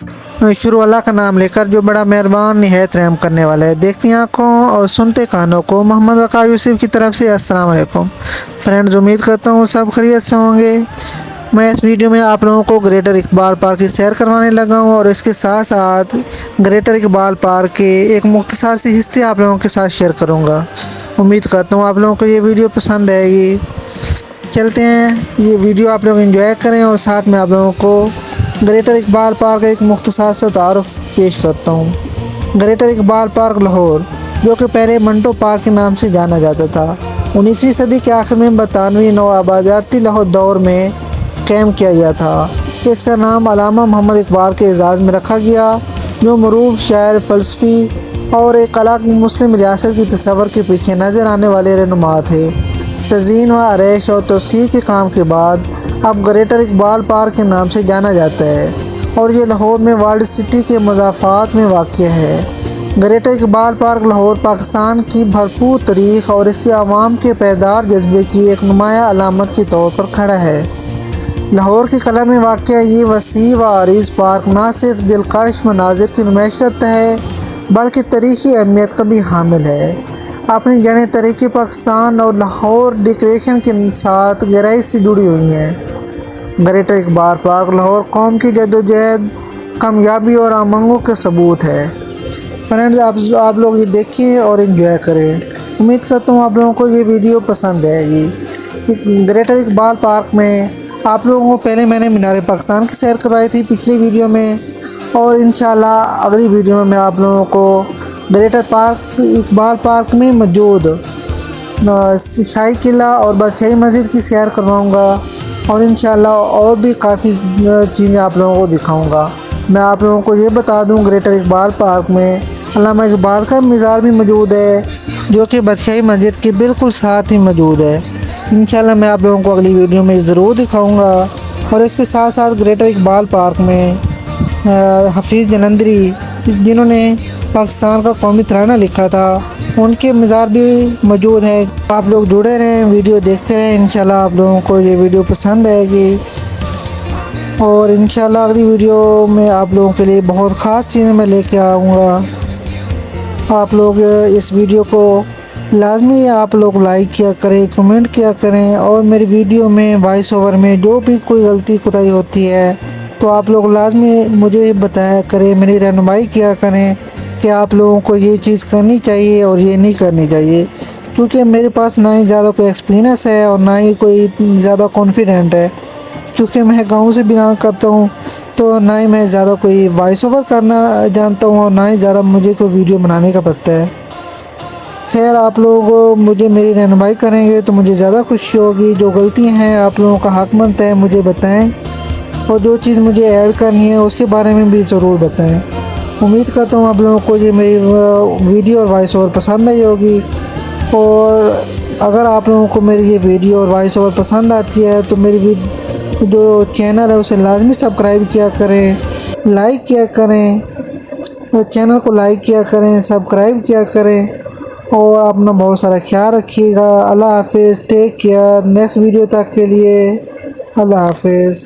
शुरू अल्लाह का नाम लेकर जो बड़ा मेहरबान निहायत रहम करने वाला है। देखती आंखों और सुनते कानों को मोहम्मद वक़ार यूसुफ की तरफ से अस्सलाम वालेकुम फ्रेंड्स। उम्मीद करता हूँ सब खैरियत से होंगे। मैं इस वीडियो में आप लोगों को ग्रेटर इकबाल पार्क की सैर करवाने लगा हूँ और इसके साथ साथ ग्रेटर इकबाल पार्क के एक मुख्तसर सी हिस्से आप लोगों के साथ शेयर करूँगा। उम्मीद करता हूँ आप लोगों को ये वीडियो पसंद आएगी। चलते हैं, ये वीडियो आप लोग एंजॉय करें और साथ में आप लोगों को ग्रेटर इकबाल पार्क का एक मुख्तसर सा तारुफ पेश करता हूँ। ग्रेटर इकबाल पार्क लाहौर, जो कि पहले मंटो पार्क के नाम से जाना जाता था, 19वीं सदी के आखिर में बरतानवी नौआबादियाती लाहौर दौर में कायम किया गया था। इसका नाम अल्लामा मोहम्मद इकबाल के एजाज़ में रखा गया, जो मरूफ शायर, फ़लसफ़ी और एक अलग मुस्लिम रियासत की तस्वर के पीछे नज़र आने वाले रहनुमा थे। तज़ीन व आरैश और तोसीर के काम के बाद अब ग्रेटर इकबाल पार्क के नाम से जाना जाता है और ये लाहौर में वर्ल्ड सिटी के मज़ाफ़ात में वाक़ है। ग्रेटर इकबाल पार्क लाहौर पाकिस्तान की भरपूर तारीख़ और इसके आवाम के पायदार जज्बे की एक नुमाया अलामत के तौर पर खड़ा है। लाहौर के कला में वाक़ ये वसी व आरीज़ पार्क न सिर्फ दिलकश मनाज़िर की नुमाइश करता है, बल्कि तारीख़ी अहमियत का भी हामिल है। अपनी जड़ें तरीक़े पाकिस्तान और लाहौर डेकोरेशन के साथ गहराई से जुड़ी हुई हैं। ग्रेटर इकबाल पार्क लाहौर कौम की जद्दोजहद, कामयाबी और आमंगों का सबूत है। फ्रेंड्स, आप लोग ये देखिए और एंजॉय करें। उम्मीद करता हूँ आप लोगों को ये वीडियो पसंद आएगी। ग्रेटर इकबाल पार्क में आप लोगों को पहले मैंने मीनार पाकिस्तान की सैर करवाई थी पिछली वीडियो में, और इंशाल्लाह अगली वीडियो में मैं आप लोगों को ग्रेटर इकबाल पार्क में मौजूद शाही किला और बादशाही मस्जिद की सैर करवाऊँगा और इंशाल्लाह और भी काफ़ी चीज़ें आप लोगों को दिखाऊंगा। मैं आप लोगों को ये बता दूं, ग्रेटर इकबाल पार्क में अल्लामा इकबाल का मज़ार भी मौजूद है, जो कि बादशाही मस्जिद के बिल्कुल साथ ही मौजूद है। इंशाल्लाह मैं आप लोगों को अगली वीडियो में ज़रूर दिखाऊंगा। और इसके साथ साथ ग्रेटर इकबाल पार्क में हफीज़ जलंधरी, जिन्होंने पाकिस्तान का कौमी तराना लिखा था, उनके मज़ार भी मौजूद है। आप लोग जुड़े रहें, वीडियो देखते रहें। इंशाल्लाह आप लोगों को ये वीडियो पसंद आएगी और इंशाल्लाह अगली वीडियो में आप लोगों के लिए बहुत ख़ास चीज़ें मैं लेके आऊँगा। आप लोग इस वीडियो को लाजमी आप लोग लाइक किया करें, कमेंट किया करें, और मेरी वीडियो में वॉइस ओवर में जो भी कोई गलती कोताही होती है तो आप लोग लाजमी मुझे बताया करें, मेरी रहनुमाई किया करें कि आप लोगों को ये चीज़ करनी चाहिए और ये नहीं करनी चाहिए। क्योंकि मेरे पास ना ही ज़्यादा कोई एक्सपीरियंस है और ना ही कोई ज़्यादा कॉन्फिडेंट है, क्योंकि मैं गांव से बिलोंग करता हूँ, तो ना ही मैं ज़्यादा कोई वॉइस ओवर करना जानता हूँ और ना ही ज़्यादा मुझे कोई वीडियो बनाने का पता है। खैर, आप लोग मुझे मेरी रहनुमाई करेंगे तो मुझे ज़्यादा खुशी होगी। जो गलतियाँ हैं आप लोगों का हक़ बनता है मुझे बताएँ, और जो चीज़ मुझे ऐड करनी है उसके बारे में भी ज़रूर बताएँ। उम्मीद करता हूँ आप लोगों को ये मेरी वीडियो और वॉइस ओवर पसंद आई होगी, और अगर आप लोगों को मेरी ये वीडियो और वॉइस ओवर पसंद आती है तो मेरी जो चैनल है उसे लाजमी सब्सक्राइब किया करें, लाइक किया करें, चैनल को लाइक किया करें, सब्सक्राइब किया करें, और अपना बहुत सारा ख्याल रखिएगा। अल्लाह हाफिज़, टेक केयर। नेक्स्ट वीडियो तक के लिए अल्लाह हाफिज़।